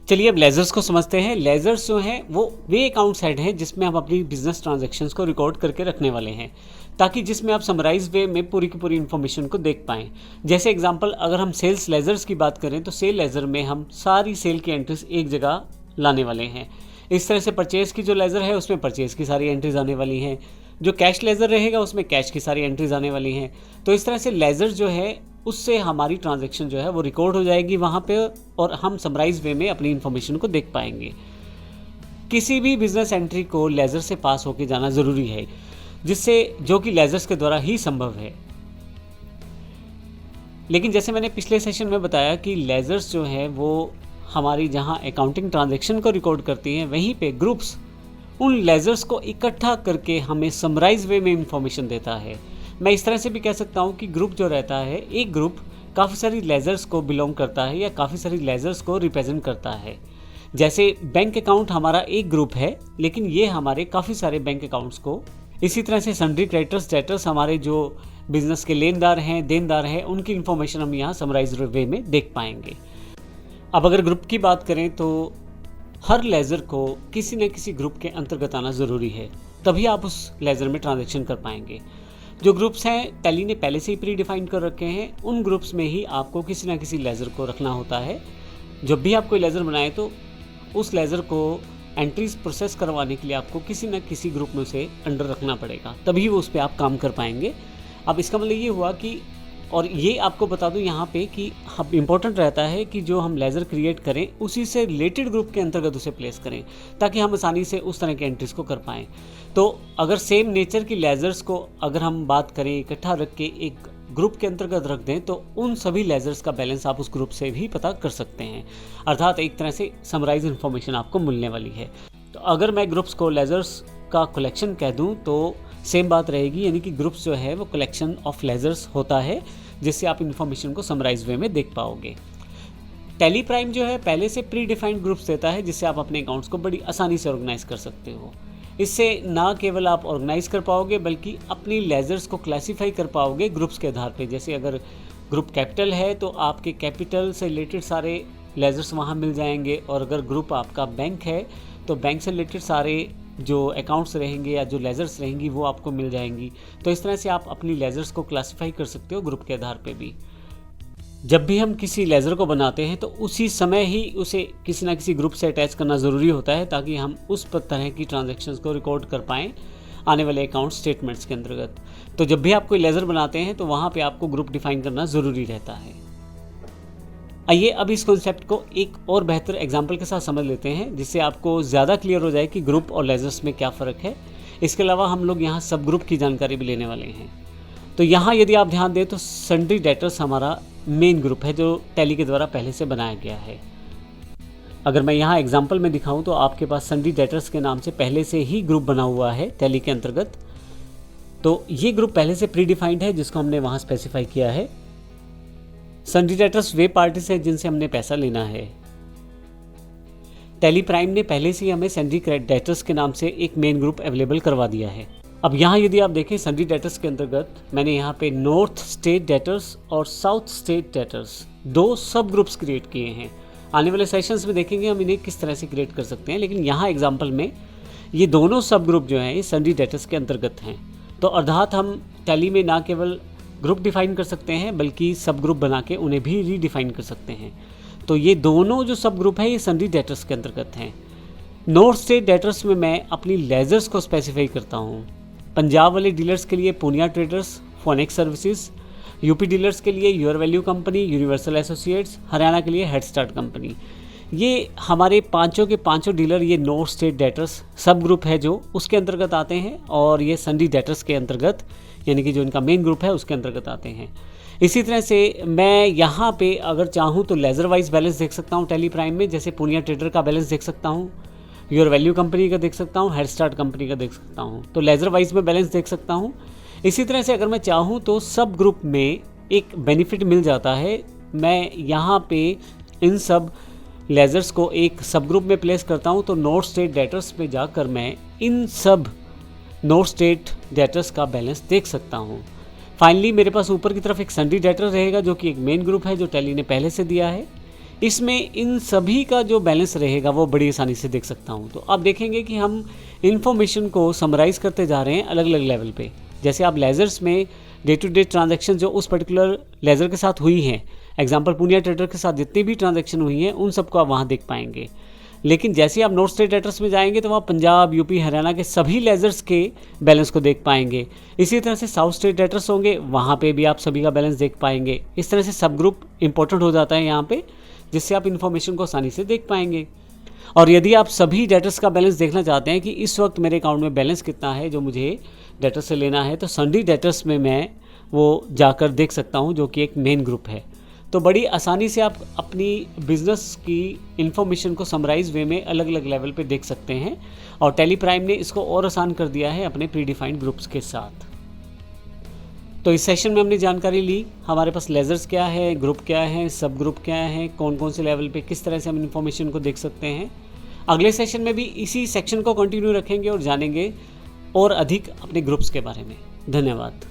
चलिए अब लेजर्स को समझते हैं। लेजर्स जो हैं वो वे अकाउंट सेट हैं जिसमें हम अपनी बिजनेस ट्रांजैक्शंस को रिकॉर्ड करके रखने वाले हैं, ताकि जिसमें आप समराइज वे में पूरी की पूरी इन्फॉर्मेशन को देख पाएँ। जैसे एग्जांपल अगर हम सेल्स लेजर्स की बात करें तो सेल लेजर में हम सारी सेल की एंट्रीज एक जगह लाने वाले हैं। इस तरह से परचेज़ की जो लेज़र है उसमें परचेज़ की सारी एंट्रीज आने वाली हैं, जो कैश लेज़र रहेगा उसमें कैश की सारी एंट्रीज आने वाली हैं। तो इस तरह से लेज़र जो है उससे हमारी ट्रांजैक्शन जो है वो रिकॉर्ड हो जाएगी वहाँ पे, और हम समराइज वे में अपनी इन्फॉर्मेशन को देख पाएंगे। किसी भी बिजनेस एंट्री को लेज़र से पास होके जाना ज़रूरी है, जिससे जो कि लेज़र्स के द्वारा ही संभव है। लेकिन जैसे मैंने पिछले सेशन में बताया कि लेज़र्स जो है वो हमारी जहाँ अकाउंटिंग ट्रांजैक्शन को रिकॉर्ड करती हैं, वहीं पे ग्रुप्स उन लेज़र्स को इकट्ठा करके हमें समराइज वे में इंफॉर्मेशन देता है। मैं इस तरह से भी कह सकता हूँ कि ग्रुप जो रहता है, एक ग्रुप काफ़ी सारी लेज़र्स को बिलोंग करता है या काफ़ी सारी लेज़र्स को रिप्रेजेंट करता है। जैसे बैंक अकाउंट हमारा एक ग्रुप है, लेकिन ये हमारे काफ़ी सारे बैंक अकाउंट्स को, इसी तरह से सन्ड्री क्रेडिटर्स डेटर्स हमारे जो बिजनेस के लेनदार हैं, देनदार हैं, उनकी इन्फॉर्मेशन हम यहाँ समराइज वे में देख पाएंगे। अब अगर ग्रुप की बात करें तो हर लेज़र को किसी न किसी ग्रुप के अंतर्गत आना ज़रूरी है, तभी आप उस लेज़र में ट्रांजैक्शन कर पाएंगे। जो ग्रुप्स हैं टैली ने पहले से ही प्री डिफाइन कर रखे हैं, उन ग्रुप्स में ही आपको किसी न किसी लेज़र को रखना होता है। जब भी आप कोई लेज़र बनाए तो उस लेज़र को एंट्रीज प्रोसेस करवाने के लिए आपको किसी न किसी ग्रुप में उसे अंडर रखना पड़ेगा, तभी वो उस पर आप काम कर पाएंगे। अब इसका मतलब ये हुआ कि, और ये आपको बता दूं यहाँ पे कि अब इम्पोर्टेंट रहता है कि जो हम लेज़र क्रिएट करें उसी से रिलेटेड ग्रुप के अंतर्गत उसे प्लेस करें, ताकि हम आसानी से उस तरह के एंट्रीज को कर पाएँ। तो अगर सेम नेचर की लेज़र्स को अगर हम बात करें इकट्ठा रख के एक ग्रुप के अंतर्गत रख दें, तो उन सभी लेज़र्स का बैलेंस आप उस ग्रुप से भी पता कर सकते हैं, अर्थात एक तरह से समराइज इन्फॉर्मेशन आपको मिलने वाली है। तो अगर मैं ग्रुप्स को लेज़र्स का कलेक्शन कह दूं तो सेम बात रहेगी, यानी कि ग्रुप्स जो है वो कलेक्शन ऑफ लेज़र्स होता है, जिससे आप इन्फॉर्मेशन को समराइज वे में देख पाओगे। टैली प्राइम जो है पहले से प्री डिफाइंड ग्रुप्स देता है, जिससे आप अपने अकाउंट्स को बड़ी आसानी से ऑर्गेनाइज कर सकते हो। इससे ना केवल आप ऑर्गेनाइज कर पाओगे बल्कि अपनी लेज़र्स को क्लासीफाई कर पाओगे ग्रुप्स के आधार पे। जैसे अगर ग्रुप कैपिटल है तो आपके कैपिटल से रिलेटेड सारे लेज़र्स वहाँ मिल जाएंगे, और अगर ग्रुप आपका बैंक है तो बैंक से रिलेटेड सारे जो अकाउंट्स रहेंगे या जो लेज़र्स रहेंगी वो आपको मिल जाएंगी। तो इस तरह से आप अपनी लेज़र्स को क्लासीफाई कर सकते हो ग्रुप के आधार पे भी। जब भी हम किसी लेज़र को बनाते हैं तो उसी समय ही उसे किसी ना किसी ग्रुप से अटैच करना ज़रूरी होता है, ताकि हम उस तरह की ट्रांजैक्शंस को रिकॉर्ड कर पाएँ आने वाले अकाउंट स्टेटमेंट्स के अंतर्गत। तो जब भी आप कोई लेज़र बनाते हैं तो वहाँ पे आपको ग्रुप डिफाइन करना ज़रूरी रहता है। आइए अब इस कॉन्सेप्ट को एक और बेहतर एग्जाम्पल के साथ समझ लेते हैं, जिससे आपको ज़्यादा क्लियर हो जाए कि ग्रुप और लेज़र्स में क्या फ़र्क है। इसके अलावा हम लोग यहाँ सब ग्रुप की जानकारी भी लेने वाले हैं। तो यहाँ यदि आप ध्यान दें तो सन्ड्री डेटर्स हमारा मेन ग्रुप है जो टैली के द्वारा पहले से बनाया गया है। अगर मैं यहाँ एग्जाम्पल में दिखाऊं तो आपके पास सन्ड्री डेटर्स के नाम से पहले से ही ग्रुप बना हुआ है टैली के अंतर्गत। तो ये ग्रुप पहले से प्री डिफाइंड है, जिसको हमने वहाँ स्पेसिफाई किया है। सन्ड्री डेटर्स वे पार्टीज है जिनसे हमने पैसा लेना है। टैली प्राइम ने पहले से ही हमें सन्ड्री डेटर्स के नाम से एक मेन ग्रुप अवेलेबल करवा दिया है। अब यहाँ यदि आप देखें सन्ड्री डेटर्स के अंतर्गत मैंने यहाँ पे नॉर्थ स्टेट डेटर्स और साउथ स्टेट डेटर्स दो सब ग्रुप्स क्रिएट किए हैं। आने वाले सेशंस में देखेंगे हम इन्हें किस तरह से क्रिएट कर सकते हैं, लेकिन यहाँ एग्जाम्पल में ये दोनों सब ग्रुप जो हैं ये सन्ड्री डेटर्स के अंतर्गत हैं। तो अर्थात हम टैली में ना केवल ग्रुप डिफाइन कर सकते हैं बल्कि सब ग्रुप बना के उन्हें भी रीडिफाइन कर सकते हैं। तो ये दोनों जो सब ग्रुप है ये सन्ड्री डेटर्स के अंतर्गत हैं। नॉर्थ स्टेट डेटर्स में मैं अपनी लेज़र्स को स्पेसिफाई करता हूँ। पंजाब वाले डीलर्स के लिए Punia traders, Phonex services, UP dealers के लिए your value company, universal associates, Haryana के लिए हेड स्टार्ट कंपनी। ये हमारे पांचों के पांचों डीलर ये नॉर्थ स्टेट डेटर्स सब ग्रुप है जो उसके अंतर्गत आते हैं, और ये सन्ड्री डेटर्स के अंतर्गत यानी कि जो इनका मेन ग्रुप है उसके अंतर्गत आते हैं। इसी तरह से मैं यहाँ पे अगर चाहूँ तो लेज़र वाइज बैलेंस देख सकता हूँ टैली प्राइम में, जैसे पूनिया ट्रेडर का बैलेंस देख सकता हूँ, योर वैल्यू कंपनी का देख सकता हूँ, हेड स्टार्ट कंपनी का देख सकता हूँ। तो लेज़र वाइज में बैलेंस देख सकता हूँ। इसी तरह से अगर मैं चाहूँ तो सब ग्रुप में एक बेनिफिट मिल जाता है। मैं यहाँ पे इन सब लेज़र्स को एक सब ग्रुप में प्लेस करता हूँ, तो नॉर्थ स्टेट डेटर्स पे जाकर मैं इन सब नॉर्थ स्टेट डेटर्स का बैलेंस देख सकता हूँ। फाइनली मेरे पास ऊपर की तरफ एक सन्ड्री डेटर रहेगा जो कि एक मेन ग्रुप है जो टैली ने पहले से दिया है। इसमें इन सभी का जो बैलेंस रहेगा वो बड़ी आसानी से देख सकता हूँ। तो आप देखेंगे कि हम इन्फॉर्मेशन को समराइज़ करते जा रहे हैं अलग अलग लेवल पे। जैसे आप लेज़र्स में डे टू डे ट्रांजैक्शन जो उस पर्टिकुलर लेज़र के साथ हुई हैं, एग्जांपल पूनिया ट्रेडर के साथ जितनी भी ट्रांजैक्शन हुई हैं उन सबको आप वहाँ देख पाएंगे। लेकिन जैसे आप नॉर्थ स्टेट एड्रेस में जाएंगे तो वहाँ पंजाब, यूपी, हरियाणा के सभी लेज़र्स के बैलेंस को देख पाएंगे। इसी तरह से साउथ स्टेट एड्रेस होंगे, वहाँ पे भी आप सभी का बैलेंस देख पाएंगे। इस तरह से सब ग्रुप इंपॉर्टेंट हो जाता है यहाँ पे, जिससे आप इन्फॉर्मेशन को आसानी से देख पाएंगे। और यदि आप सभी डेटर्स का बैलेंस देखना चाहते हैं कि इस वक्त मेरे अकाउंट में बैलेंस कितना है जो मुझे डेटर से लेना है, तो सन्डी डेटर्स में मैं वो जाकर देख सकता हूँ, जो कि एक मेन ग्रुप है। तो बड़ी आसानी से आप अपनी बिजनेस की इन्फॉर्मेशन को समराइज वे में अलग अलग लेवल पे देख सकते हैं, और टेली प्राइम ने इसको और आसान कर दिया है अपने प्री डिफाइंड ग्रुप्स के साथ। तो इस सेशन में हमने जानकारी ली हमारे पास लेज़र्स क्या है, ग्रुप क्या है, सब ग्रुप क्या है, कौन कौन से लेवल पे किस तरह से हम इन्फॉर्मेशन को देख सकते हैं। अगले सेशन में भी इसी सेक्शन को कंटिन्यू रखेंगे और जानेंगे और अधिक अपने ग्रुप्स के बारे में। धन्यवाद।